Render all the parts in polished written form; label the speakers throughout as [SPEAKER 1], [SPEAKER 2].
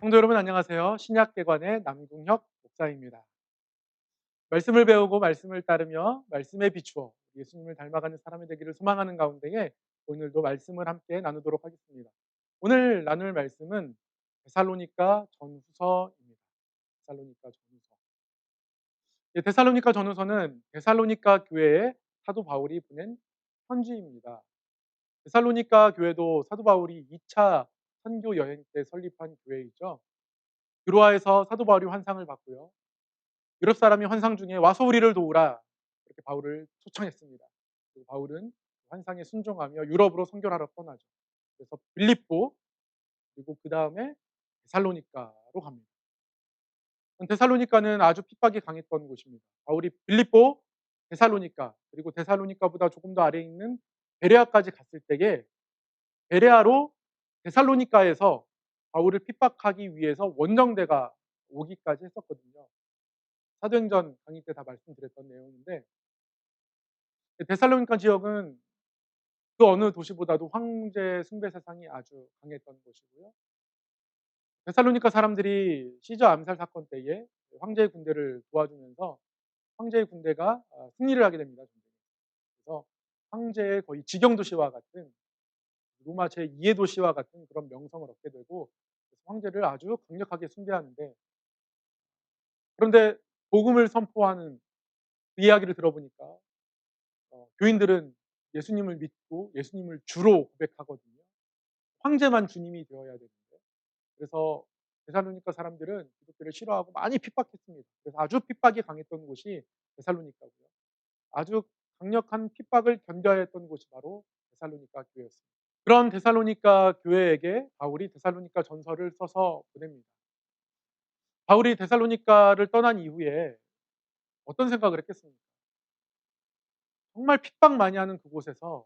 [SPEAKER 1] 성도 여러분 안녕하세요. 신약대관의 남궁혁 목사입니다. 말씀을 배우고 말씀을 따르며 말씀에 비추어 예수님을 닮아가는 사람이 되기를 소망하는 가운데에 오늘도 말씀을 함께 나누도록 하겠습니다. 오늘 나눌 말씀은 데살로니가 전후서입니다. 데살로니가 전후서. 데살로니가 전후서는 데살로니가 교회에 사도 바울이 보낸 편지입니다. 데살로니가 교회도 사도 바울이 2차 선교 여행 때 설립한 교회이죠. 드로아에서 사도 바울이 환상을 받고요. 유럽 사람이 환상 중에 와서 우리를 도우라 이렇게 바울을 초청했습니다. 그리고 바울은 환상에 순종하며 유럽으로 선교를 하러 떠나죠. 그래서 빌립보 그리고 그 다음에 데살로니가로 갑니다. 데살로니가는 아주 핍박이 강했던 곳입니다. 바울이 빌립보, 데살로니가 그리고 데살로니가보다 조금 더 아래에 있는 베레아까지 갔을 때에 베레아로 데살로니가에서 바울을 핍박하기 위해서 원정대가 오기까지 했었거든요. 사도행전 강의 때 다 말씀드렸던 내용인데 데살로니가 지역은 그 어느 도시보다도 황제 숭배 세상이 아주 강했던 곳이고요. 데살로니가 사람들이 시저 암살 사건 때에 황제의 군대를 도와주면서 황제의 군대가 승리를 하게 됩니다. 그래서 황제의 거의 직영 도시와 같은 로마 제2의 도시와 같은 그런 명성을 얻게 되고 황제를 아주 강력하게 숭배하는데 그런데 복음을 선포하는 그 이야기를 들어보니까 교인들은 예수님을 믿고 예수님을 주로 고백하거든요. 황제만 주님이 되어야 되는데 그래서 데살로니가 사람들은 기독교를 싫어하고 많이 핍박했습니다. 그래서 아주 핍박이 강했던 곳이 데살로니가고요. 아주 강력한 핍박을 견뎌야 했던 곳이 바로 데살로니가 교회였습니다. 그런 데살로니가 교회에게 바울이 데살로니가 전서를 써서 보냅니다. 바울이 데살로니가를 떠난 이후에 어떤 생각을 했겠습니까? 정말 핍박 많이 하는 그곳에서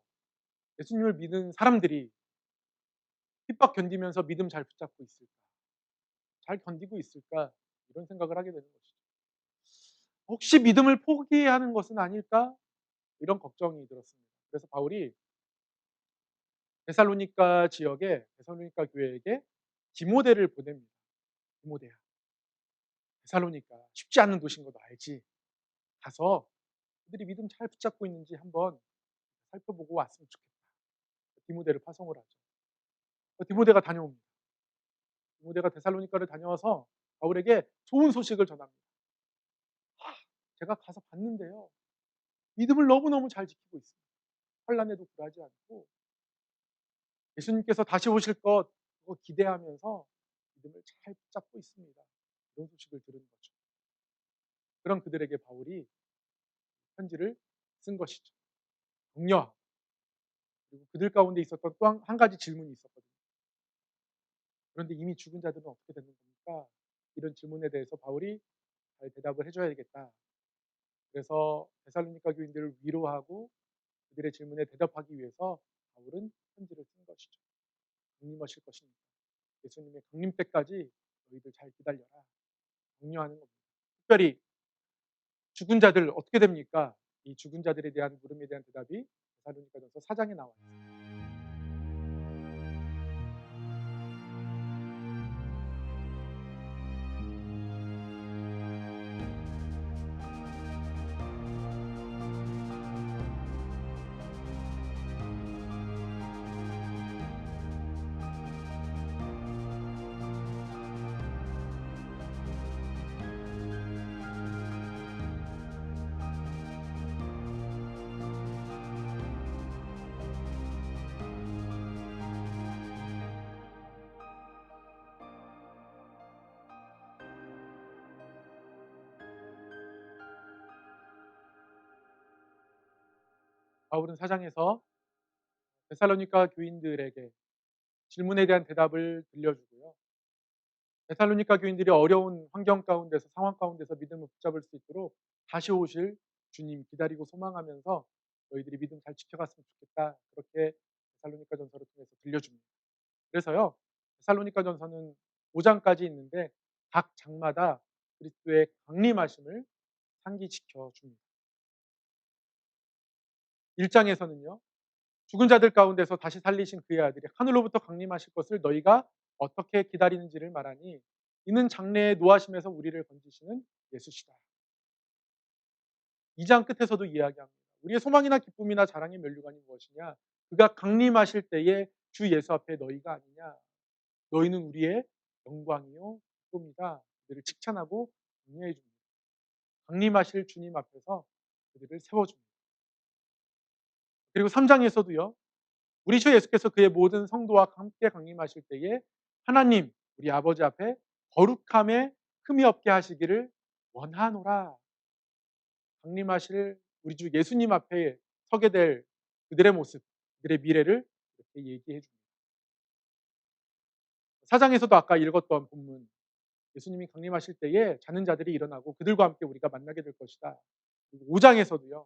[SPEAKER 1] 예수님을 믿는 사람들이 핍박 견디면서 믿음 잘 붙잡고 있을까? 잘 견디고 있을까? 이런 생각을 하게 되는 것이죠. 혹시 믿음을 포기하는 것은 아닐까? 이런 걱정이 들었습니다. 그래서 바울이 데살로니가 지역에 데살로니가 교회에게 디모데를 보냅니다. 디모데야, 데살로니가 쉽지 않은 도시인 것도 알지. 가서 그들이 믿음 잘 붙잡고 있는지 한번 살펴보고 왔으면 좋겠다. 디모데를 파송을 하죠. 디모데가 다녀옵니다. 디모데가 데살로니가를 다녀와서 바울에게 좋은 소식을 전합니다. 제가 가서 봤는데요. 믿음을 너무너무 잘 지키고 있습니다. 환난에도 굴하지 않고 예수님께서 다시 오실 것 그거 기대하면서 믿음을 잘 붙잡고 있습니다. 이런 소식을 들은 거죠. 그런 그들에게 바울이 편지를 쓴 것이죠. 격려하고 그리고 그들 가운데 있었던 또 한 가지 질문이 있었거든요. 그런데 이미 죽은 자들은 어떻게 되는 겁니까? 이런 질문에 대해서 바울이 잘 대답을 해줘야겠다. 그래서 데살로니가 교인들을 위로하고 그들의 질문에 대답하기 위해서 바울은 편지를 쓴 것이죠. 강림하실 것입니다. 예수님의 강림 때까지 너희들 잘 기다려라. 격려하는 겁니다. 특별히 죽은 자들 어떻게 됩니까? 이 죽은 자들에 대한 물음에 대한 대답이 데살로니가전서 4장에 나와 있습니다. 바울은 4장에서 데살로니가 교인들에게 질문에 대한 대답을 들려주고요. 데살로니가 교인들이 어려운 환경 가운데서 상황 가운데서 믿음을 붙잡을 수 있도록 다시 오실 주님 기다리고 소망하면서 너희들이 믿음 잘 지켜갔으면 좋겠다. 그렇게 데살로니가 전서를 통해서 들려줍니다. 그래서요. 데살로니가 전서는 5장까지 있는데 각 장마다 그리스도의 강림하심을 상기시켜 줍니다. 1장에서는요. 죽은 자들 가운데서 다시 살리신 그의 아들이 하늘로부터 강림하실 것을 너희가 어떻게 기다리는지를 말하니 이는 장래의 노하심에서 우리를 건지시는 예수시다. 2장 끝에서도 이야기합니다. 우리의 소망이나 기쁨이나 자랑의 면류관이 무엇이냐? 그가 강림하실 때에 주 예수 앞에 너희가 아니냐? 너희는 우리의 영광이요 기쁨이다. 그들을 칭찬하고 격려해 줍니다. 강림하실 주님 앞에서 그들을 세워줍니다. 그리고 3장에서도요. 우리 주 예수께서 그의 모든 성도와 함께 강림하실 때에 하나님 우리 아버지 앞에 거룩함에 흠이 없게 하시기를 원하노라. 강림하실 우리 주 예수님 앞에 서게 될 그들의 모습, 그들의 미래를 이렇게 얘기해 줍니다. 4장에서도 아까 읽었던 본문 예수님이 강림하실 때에 자는 자들이 일어나고 그들과 함께 우리가 만나게 될 것이다. 그리고 5장에서도요.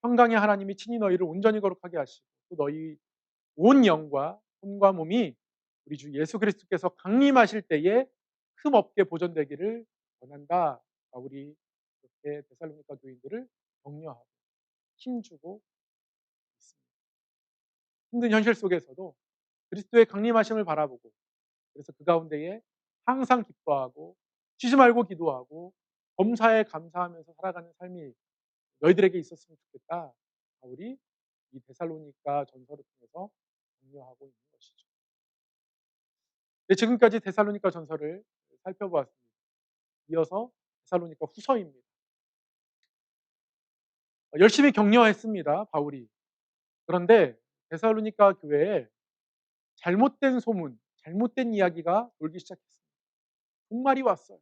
[SPEAKER 1] 평강의 하나님이 친히 너희를 온전히 거룩하게 하시고 또 너희 온 영과 혼과 몸이 우리 주 예수 그리스도께서 강림하실 때에 흠 없게 보존되기를 원한다. 우리 이렇게 데살로니가 교인들을 격려하고 힘주고 있습니다. 힘든 현실 속에서도 그리스도의 강림하심을 바라보고 그래서 그 가운데에 항상 기뻐하고 쉬지 말고 기도하고 범사에 감사하면서 살아가는 삶이 너희들에게 있었으면 좋겠다. 우리 이 데살로니가 전서를 통해서 격려하고 있는 것이죠. 네, 지금까지 데살로니가 전서를 살펴보았습니다. 이어서 데살로니가 후서입니다. 열심히 격려했습니다. 바울이. 그런데 데살로니가 교회에 잘못된 소문, 잘못된 이야기가 돌기 시작했습니다. 종말이 왔어요.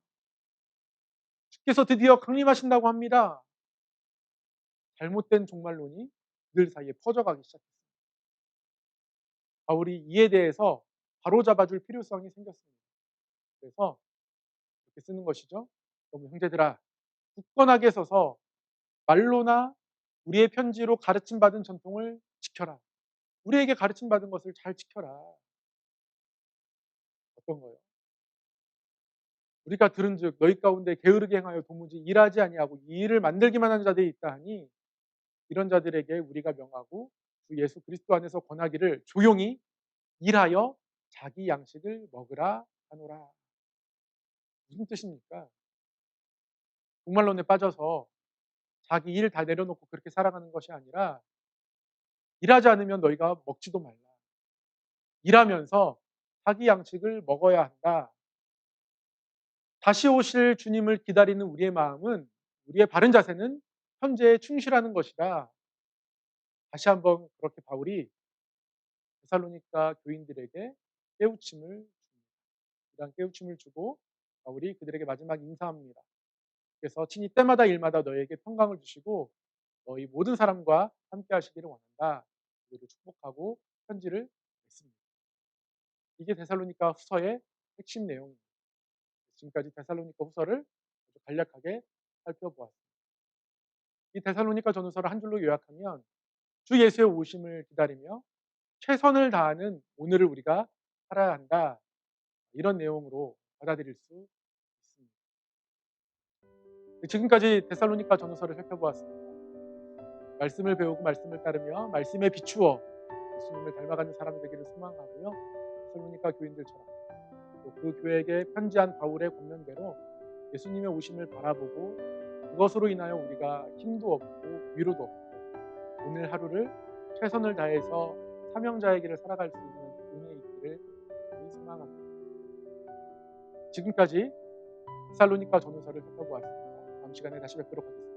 [SPEAKER 1] 주께서 드디어 강림하신다고 합니다. 잘못된 종말론이 그들 사이에 퍼져가기 시작했습니다. 바울이 이에 대해서 바로잡아줄 필요성이 생겼습니다. 그래서 이렇게 쓰는 것이죠. 여러분 형제들아, 굳건하게 서서 말로나 우리의 편지로 가르침받은 전통을 지켜라. 우리에게 가르침받은 것을 잘 지켜라. 어떤 거요? 우리가 들은즉 너희 가운데 게으르게 행하여 도무지 일하지 아니하고 이 일을 만들기만 하는 자들이 있다 하니 이런 자들에게 우리가 명하고 주 예수 그리스도 안에서 권하기를 조용히 일하여 자기 양식을 먹으라 하노라. 무슨 뜻입니까? 종말론에 빠져서 자기 일 다 내려놓고 그렇게 살아가는 것이 아니라 일하지 않으면 너희가 먹지도 말라. 일하면서 자기 양식을 먹어야 한다. 다시 오실 주님을 기다리는 우리의 마음은 우리의 바른 자세는 현재에 충실하는 것이다. 다시 한번 그렇게 바울이 데살로니가 교인들에게 깨우침을 줍니다. 이러한 깨우침을 주고 바울이 그들에게 마지막 인사합니다. 그래서 친히 때마다 일마다 너희에게 평강을 주시고 너희 모든 사람과 함께 하시기를 원한다. 그들을 축복하고 편지를 냈습니다. 이게 데살로니가 후서의 핵심 내용입니다. 지금까지 데살로니가 후서를 아주 간략하게 살펴보았습니다. 이 데살로니가 전후서를 한 줄로 요약하면 주 예수의 오심을 기다리며 최선을 다하는 오늘을 우리가 살아야 한다. 이런 내용으로 받아들일 수 있습니다. 지금까지 데살로니가 전후서를 살펴보았습니다. 말씀을 배우고 말씀을 따르며 말씀에 비추어 예수님을 닮아가는 사람이 되기를 소망하고요. 데살로니가 교인들처럼 또 그 교회에게 편지한 바울의 권면대로 예수님의 오심을 바라보고 그것으로 인하여 우리가 힘도 얻고 위로도 얻고 오늘 하루를 최선을 다해서 사명자의 길을 살아갈 수 있는 은혜 있기를 소망합니다. 지금까지 데살로니가 전후서를 살펴보았습니다. 다음 시간에 다시 뵙도록 하겠습니다.